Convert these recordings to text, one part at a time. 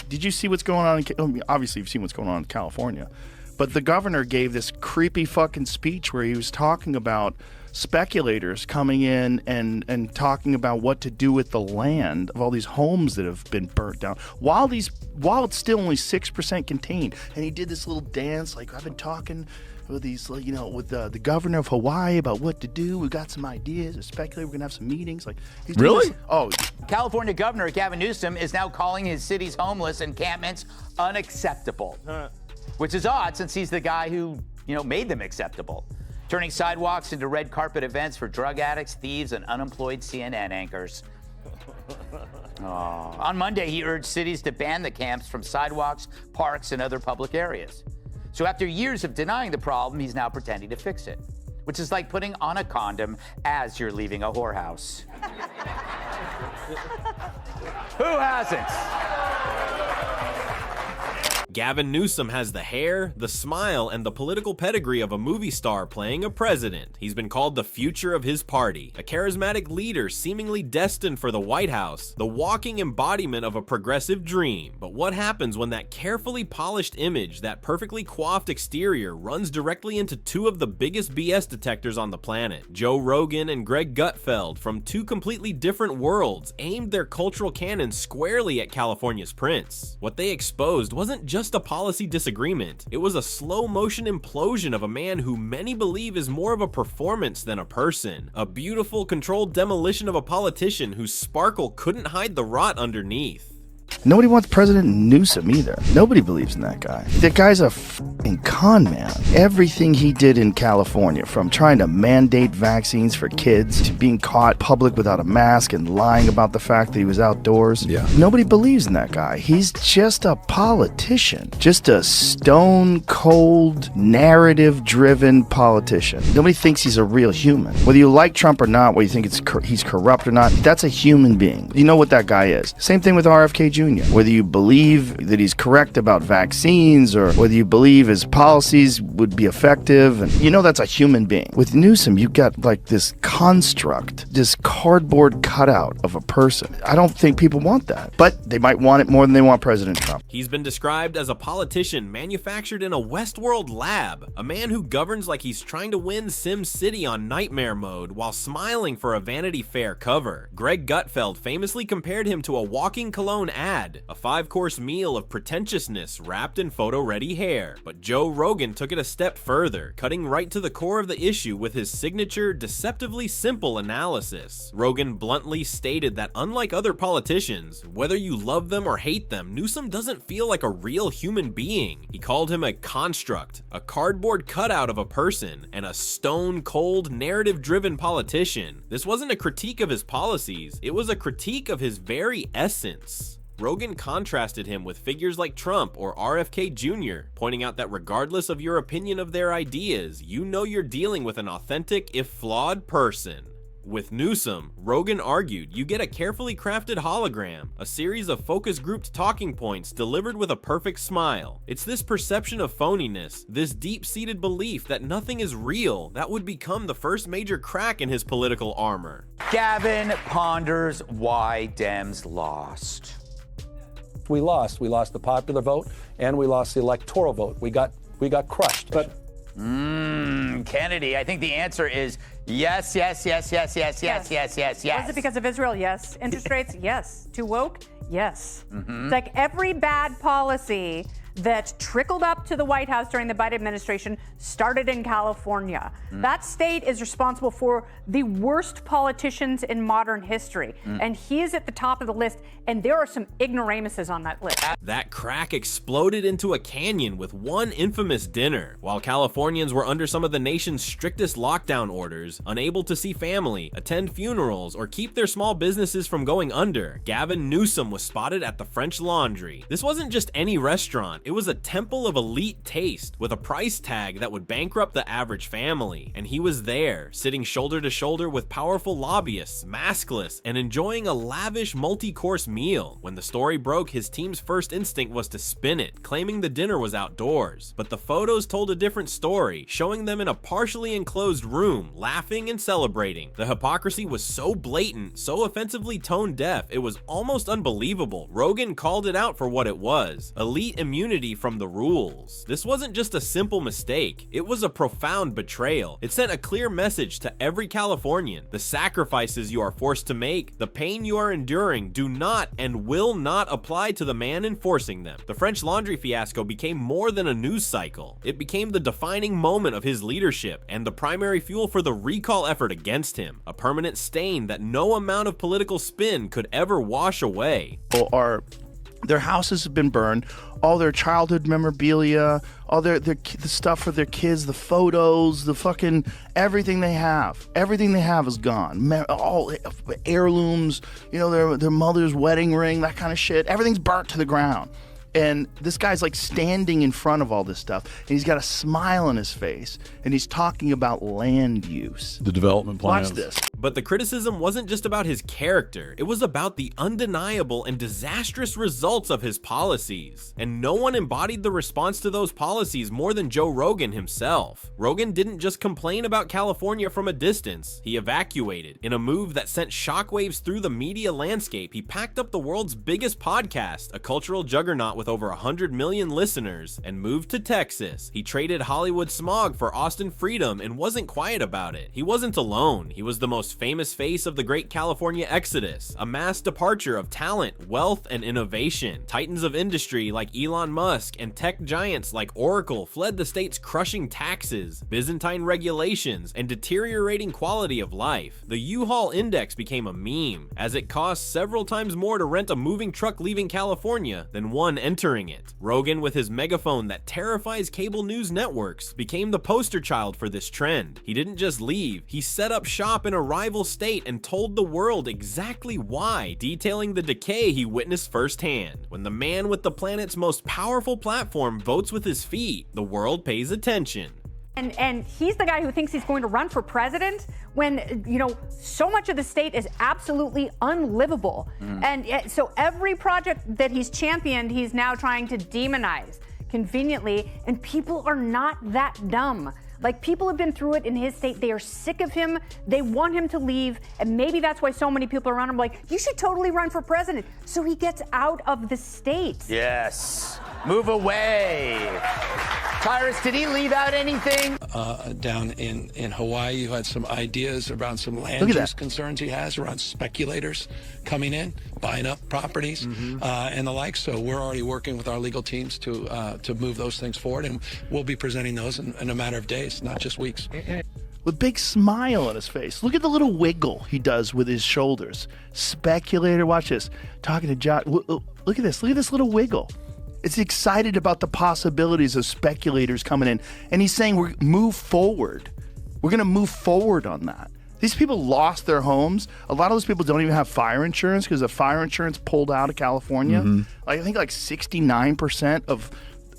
Did you see what's going on? Obviously, you've seen what's going on in California. But the governor gave this creepy fucking speech where he was talking about speculators coming in and talking about what to do with the land of all these homes that have been burnt down while it's still only 6% contained. And he did this little dance like, I've been talking with these, with the governor of Hawaii about what to do. We got some ideas. A speculator. We're gonna have some meetings. Like, he's really? Oh, California Governor Gavin Newsom is now calling his city's homeless encampments unacceptable, which is odd since he's the guy who made them acceptable, turning sidewalks into red carpet events for drug addicts, thieves, and unemployed CNN anchors. On Monday, he urged cities to ban the camps from sidewalks, parks, and other public areas. So after years of denying the problem, he's now pretending to fix it, which is like putting on a condom as you're leaving a whorehouse. Who hasn't? Gavin Newsom has the hair, the smile, and the political pedigree of a movie star playing a president. He's been called the future of his party, a charismatic leader seemingly destined for the White House, the walking embodiment of a progressive dream. But what happens when that carefully polished image, that perfectly coiffed exterior, runs directly into two of the biggest BS detectors on the planet? Joe Rogan and Greg Gutfeld, from two completely different worlds, aimed their cultural cannon squarely at California's prince. What they exposed wasn't just a policy disagreement. It was a slow-motion implosion of a man who many believe is more of a performance than a person. A beautiful, controlled demolition of a politician whose sparkle couldn't hide the rot underneath. Nobody wants President Newsom either. Nobody believes in that guy. That guy's a fucking con man. Everything he did in California, from trying to mandate vaccines for kids to being caught public without a mask and lying about the fact that he was outdoors. Yeah. Nobody believes in that guy. He's just a politician. Just a stone-cold, narrative-driven politician. Nobody thinks he's a real human. Whether you like Trump or not, whether you think he's corrupt or not, that's a human being. You know what that guy is. Same thing with RFK Jr. Whether you believe that he's correct about vaccines or whether you believe his policies would be effective, and that's a human being. With Newsom, you've got like this construct, this cardboard cutout of a person. I don't think people want that, but they might want it more than they want President Trump. He's been described as a politician manufactured in a Westworld lab, a man who governs like he's trying to win Sim City on nightmare mode while smiling for a Vanity Fair cover. Greg Gutfeld famously compared him to a walking cologne ad, a 5-course meal of pretentiousness wrapped in photo-ready hair. But Joe Rogan took it a step further, cutting right to the core of the issue with his signature, deceptively simple analysis. Rogan bluntly stated that unlike other politicians, whether you love them or hate them, Newsom doesn't feel like a real human being. He called him a construct, a cardboard cutout of a person, and a stone-cold, narrative-driven politician. This wasn't a critique of his policies, it was a critique of his very essence. Rogan contrasted him with figures like Trump or RFK Jr., pointing out that regardless of your opinion of their ideas, you're dealing with an authentic, if flawed, person. With Newsom, Rogan argued you get a carefully crafted hologram, a series of focus-grouped talking points delivered with a perfect smile. It's this perception of phoniness, this deep-seated belief that nothing is real, that would become the first major crack in his political armor. Gavin ponders why Dems lost. We lost the popular vote and we lost the electoral vote. We got crushed. But Kennedy, I think the answer is yes. Was it because of Israel? Yes. Interest rates? Yes. Too woke? Yes. It's like every bad policy that trickled up to the White House during the Biden administration started in California. That state is responsible for the worst politicians in modern history. And he is at the top of the list, and there are some ignoramuses on that list. That crack exploded into a canyon with one infamous dinner. While Californians were under some of the nation's strictest lockdown orders, unable to see family, attend funerals, or keep their small businesses from going under, Gavin Newsom was spotted at the French Laundry. This wasn't just any restaurant. It was a temple of elite taste with a price tag that would bankrupt the average family, and he was there, sitting shoulder to shoulder with powerful lobbyists, maskless, and enjoying a lavish multi-course meal. When the story broke, his team's first instinct was to spin it, claiming the dinner was outdoors. But the photos told a different story, showing them in a partially enclosed room, laughing and celebrating. The hypocrisy was so blatant, so offensively tone-deaf, it was almost unbelievable. Rogan called it out for what it was: elite immunity from the rules. This wasn't just a simple mistake, it was a profound betrayal. It sent a clear message to every Californian: the sacrifices you are forced to make, the pain you are enduring, do not and will not apply to the man enforcing them. The French Laundry fiasco became more than a news cycle. It became the defining moment of his leadership and the primary fuel for the recall effort against him, a permanent stain that no amount of political spin could ever wash away. Their houses have been burned, all their childhood memorabilia, all the stuff for their kids, the photos, the fucking everything they have is gone. All heirlooms, you know, their mother's wedding ring, that kind of shit. Everything's burnt to the ground. And this guy's like standing in front of all this stuff, and he's got a smile on his face, and he's talking about land use. The development plans. Watch this. But the criticism wasn't just about his character, it was about the undeniable and disastrous results of his policies. And no one embodied the response to those policies more than Joe Rogan himself. Rogan didn't just complain about California from a distance, he evacuated. In a move that sent shockwaves through the media landscape, he packed up the world's biggest podcast, a cultural juggernaut with over 100 million listeners, and moved to Texas. He traded Hollywood smog for Austin freedom and wasn't quiet about it. He wasn't alone. He was the most famous face of the great California exodus, a mass departure of talent, wealth, and innovation. Titans of industry like Elon Musk and tech giants like Oracle fled the state's crushing taxes, Byzantine regulations, and deteriorating quality of life. The U-Haul index became a meme, as it costs several times more to rent a moving truck leaving California than one entering it. Rogan, with his megaphone that terrifies cable news networks, became the poster child for this trend. He didn't just leave, he set up shop in a rival state and told the world exactly why, detailing the decay he witnessed firsthand. When the man with the planet's most powerful platform votes with his feet, the world pays attention. And he's the guy who thinks he's going to run for president when, you know, so much of the state is absolutely unlivable. And so every project that he's championed, he's now trying to demonize conveniently. And people are not that dumb. Like, people have been through it in his state. They are sick of him. They want him to leave. And maybe that's why so many people around him are like, you should totally run for president. So he gets out of the state. Yes. Move away. Tyrus, did he leave out anything? Down in Hawaii, you had some ideas around some land use concerns he has around speculators coming in, buying up properties, and the like. So we're already working with our legal teams to move those things forward, and we'll be presenting those in a matter of days, not just weeks. With a big smile on his face. Look at the little wiggle he does with his shoulders. Speculator, watch this. Talking to Josh. Look at this. Look at this little wiggle. It's excited about the possibilities of speculators coming in. And he's saying we're move forward. We're going to move forward on that. These people lost their homes. A lot of those people don't even have fire insurance because the fire insurance pulled out of California. Like, I think like 69% of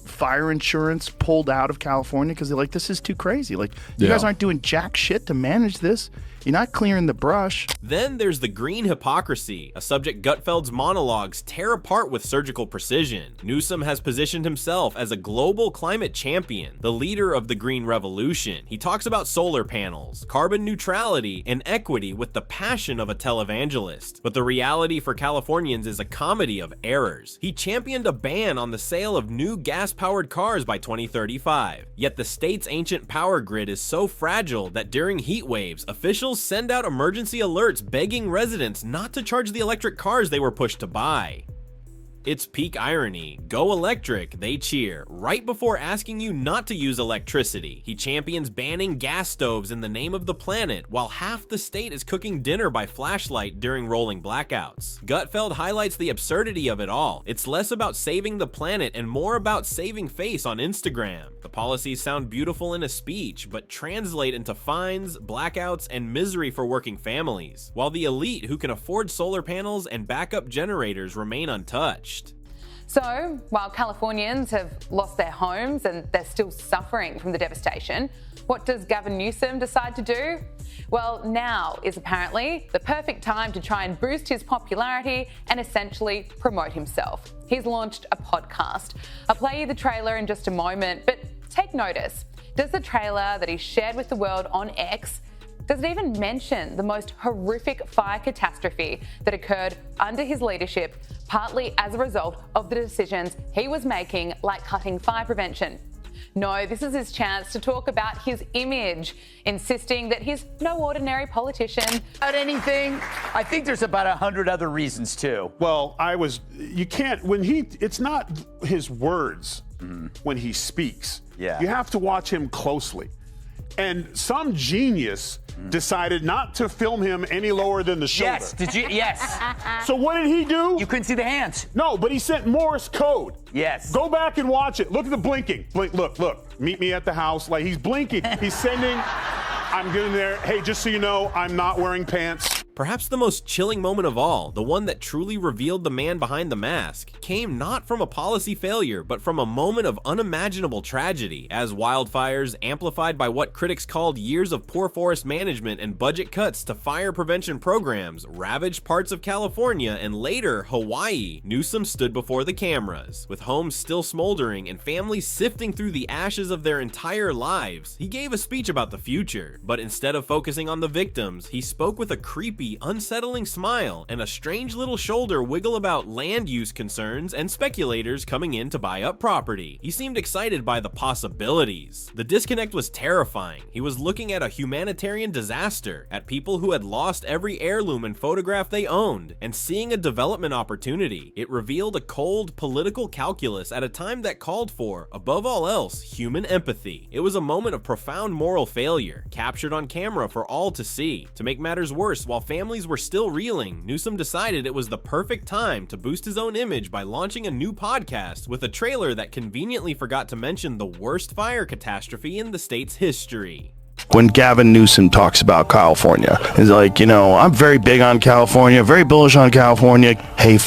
fire insurance pulled out of California because they're like, this is too crazy. Like, you guys aren't doing jack shit to manage this. You're not clearing the brush. Then there's the green hypocrisy, a subject Gutfeld's monologues tear apart with surgical precision. Newsom has positioned himself as a global climate champion, the leader of the green revolution. He talks about solar panels, carbon neutrality, and equity with the passion of a televangelist. But the reality for Californians is a comedy of errors. He championed a ban on the sale of new gas-powered cars by 2035. Yet the state's ancient power grid is so fragile that during heat waves, officials send out emergency alerts begging residents not to charge the electric cars they were pushed to buy. It's peak irony. Go electric, they cheer, right before asking you not to use electricity. He champions banning gas stoves in the name of the planet, while half the state is cooking dinner by flashlight during rolling blackouts. Gutfeld highlights the absurdity of it all. It's less about saving the planet and more about saving face on Instagram. The policies sound beautiful in a speech, but translate into fines, blackouts, and misery for working families, while the elite who can afford solar panels and backup generators remain untouched. So, while Californians have lost their homes and they're still suffering from the devastation, what does Gavin Newsom decide to do? Well, now is apparently the perfect time to try and boost his popularity and essentially promote himself. He's launched a podcast. I'll play you the trailer in just a moment, but take notice. Does the trailer that he shared with the world on X, does it even mention the most horrific fire catastrophe that occurred under his leadership, partly as a result of the decisions he was making, like cutting fire prevention? No, this is his chance to talk about his image, insisting that he's no ordinary politician. About anything? I think there's about 100 other reasons too. Well, it's not his words when he speaks. Yeah. You have to watch him closely. And some genius decided not to film him any lower than the shoulder. Yes, did you? Yes. So what did he do? You couldn't see the hands. No, but he sent Morse code. Yes. Go back and watch it. Look at the blinking. Blink, look. Meet me at the house. Like, he's blinking. He's sending, I'm getting there. Hey, just so you know, I'm not wearing pants. Perhaps the most chilling moment of all, the one that truly revealed the man behind the mask, came not from a policy failure, but from a moment of unimaginable tragedy, as wildfires, amplified by what critics called years of poor forest management and budget cuts to fire prevention programs, ravaged parts of California and later Hawaii. Newsom stood before the cameras. With homes still smoldering and families sifting through the ashes of their entire lives, he gave a speech about the future. But instead of focusing on the victims, he spoke with a creepy, unsettling smile and a strange little shoulder wiggle about land use concerns and speculators coming in to buy up property. He seemed excited by the possibilities. The disconnect was terrifying. He was looking at a humanitarian disaster, at people who had lost every heirloom and photograph they owned, and seeing a development opportunity. It revealed a cold political calculus at a time that called for, above all else, human empathy. It was a moment of profound moral failure, captured on camera for all to see. To make matters worse, while families were still reeling, Newsom decided it was the perfect time to boost his own image by launching a new podcast with a trailer that conveniently forgot to mention the worst fire catastrophe in the state's history. When Gavin Newsom talks about California, he's like, I'm very big on California, very bullish on California. Hey,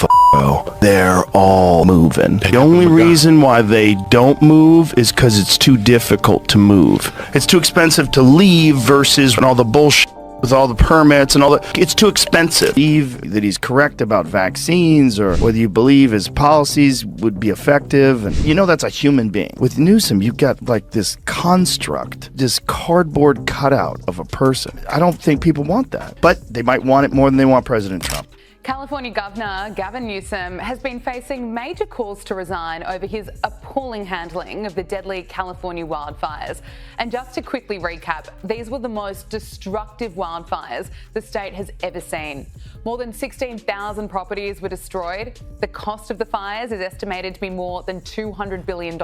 they're all moving. The only reason why they don't move is because it's too difficult to move. It's too expensive to leave versus all the bullshit with all the permits and all that. It's too expensive. Believe that he's correct about vaccines or whether you believe his policies would be effective. And that's a human being. With Newsom, you've got like this construct, this cardboard cutout of a person. I don't think people want that, but they might want it more than they want President Trump. California Governor Gavin Newsom has been facing major calls to resign over his appalling handling of the deadly California wildfires. And just to quickly recap, these were the most destructive wildfires the state has ever seen. More than 16,000 properties were destroyed. The cost of the fires is estimated to be more than $200 billion.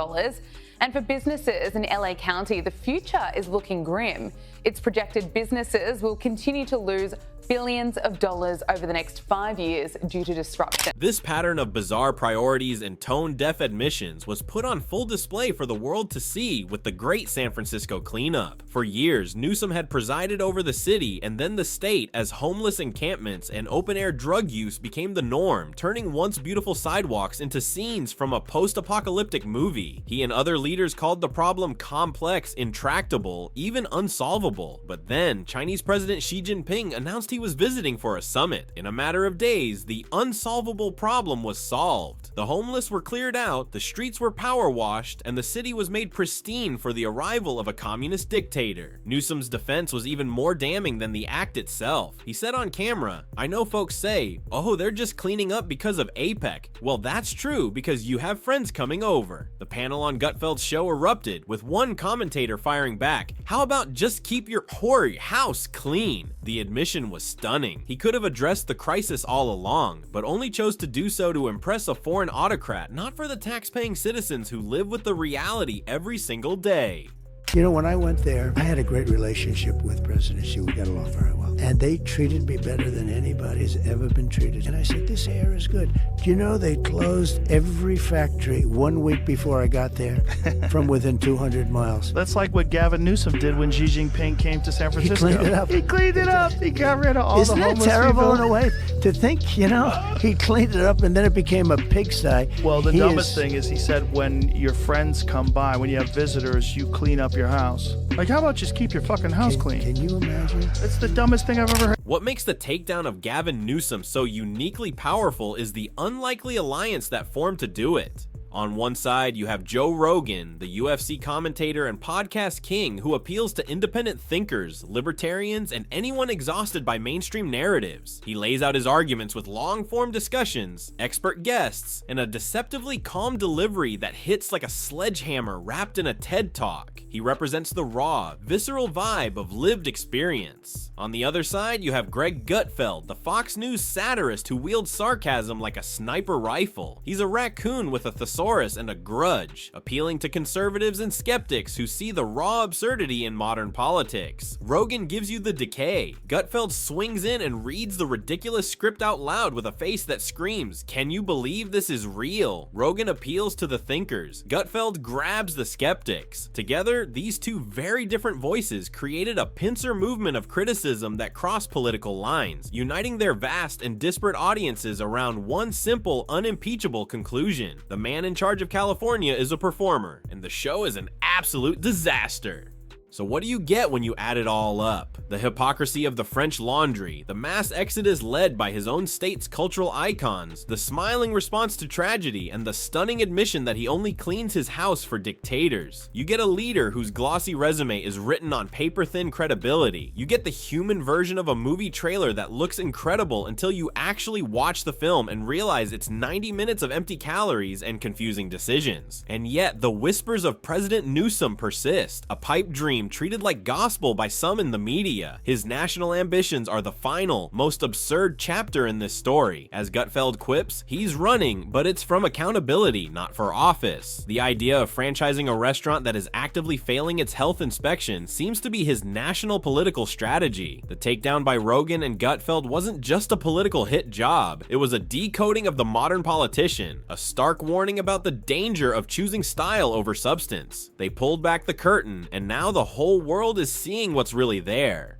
And for businesses in LA County, the future is looking grim. It's projected businesses will continue to lose billions of dollars over the next 5 years due to disruption. This pattern of bizarre priorities and tone-deaf admissions was put on full display for the world to see with the great San Francisco cleanup. For years, Newsom had presided over the city and then the state as homeless encampments and open-air drug use became the norm, turning once beautiful sidewalks into scenes from a post-apocalyptic movie. He and other leaders called the problem complex, intractable, even unsolvable. But then, Chinese President Xi Jinping announced he was visiting for a summit. In a matter of days, the unsolvable problem was solved. The homeless were cleared out, the streets were power washed, and the city was made pristine for the arrival of a communist dictator. Newsom's defense was even more damning than the act itself. He said on camera, "I know folks say, oh, they're just cleaning up because of APEC. Well, that's true because you have friends coming over." The panel on Gutfeld's show erupted, with one commentator firing back, "How about just keep your whore house clean?" The admission was stunning. He could have addressed the crisis all along, but only chose to do so to impress a foreign autocrat, not for the tax-paying citizens who live with the reality every single day. You know, when I went there, I had a great relationship with President Xi. We got along very well. And they treated me better than anybody has ever been treated. And I said, this air is good. Do you know they closed every factory 1 week before I got there from within 200 miles? That's like what Gavin Newsom did when Xi Jinping came to San Francisco. He cleaned it up. He cleaned it up. He got rid of all the homeless people. Isn't that terrible in a way to think, you know, he cleaned it up and then it became a pigsty? Well, the dumbest thing is he said when your friends come by, when you have visitors, you clean up your house. Like, how about just keep your fucking house clean? Can you imagine? It's the dumbest thing I've ever heard. What makes the takedown of Gavin Newsom so uniquely powerful is the unlikely alliance that formed to do it. On one side, you have Joe Rogan, the UFC commentator and podcast king who appeals to independent thinkers, libertarians, and anyone exhausted by mainstream narratives. He lays out his arguments with long-form discussions, expert guests, and a deceptively calm delivery that hits like a sledgehammer wrapped in a TED Talk. He represents the raw, visceral vibe of lived experience. On the other side, you have Greg Gutfeld, the Fox News satirist who wields sarcasm like a sniper rifle. He's a raccoon with a thesaurus and a grudge, appealing to conservatives and skeptics who see the raw absurdity in modern politics. Rogan gives you the decay. Gutfeld swings in and reads the ridiculous script out loud with a face that screams, "Can you believe this is real?" Rogan appeals to the thinkers. Gutfeld grabs the skeptics. Together, these two very different voices created a pincer movement of criticism that crossed political lines, uniting their vast and disparate audiences around one simple, unimpeachable conclusion. The man in charge of California is a performer, and the show is an absolute disaster. So what do you get when you add it all up? The hypocrisy of the French Laundry, the mass exodus led by his own state's cultural icons, the smiling response to tragedy, and the stunning admission that he only cleans his house for dictators. You get a leader whose glossy resume is written on paper-thin credibility. You get the human version of a movie trailer that looks incredible until you actually watch the film and realize it's 90 minutes of empty calories and confusing decisions. And yet, the whispers of President Newsom persist, a pipe dream treated like gospel by some in the media. His national ambitions are the final, most absurd chapter in this story. As Gutfeld quips, he's running, but it's from accountability, not for office. The idea of franchising a restaurant that is actively failing its health inspection seems to be his national political strategy. The takedown by Rogan and Gutfeld wasn't just a political hit job, it was a decoding of the modern politician, a stark warning about the danger of choosing style over substance. They pulled back the curtain, and now the whole world is seeing what's really there.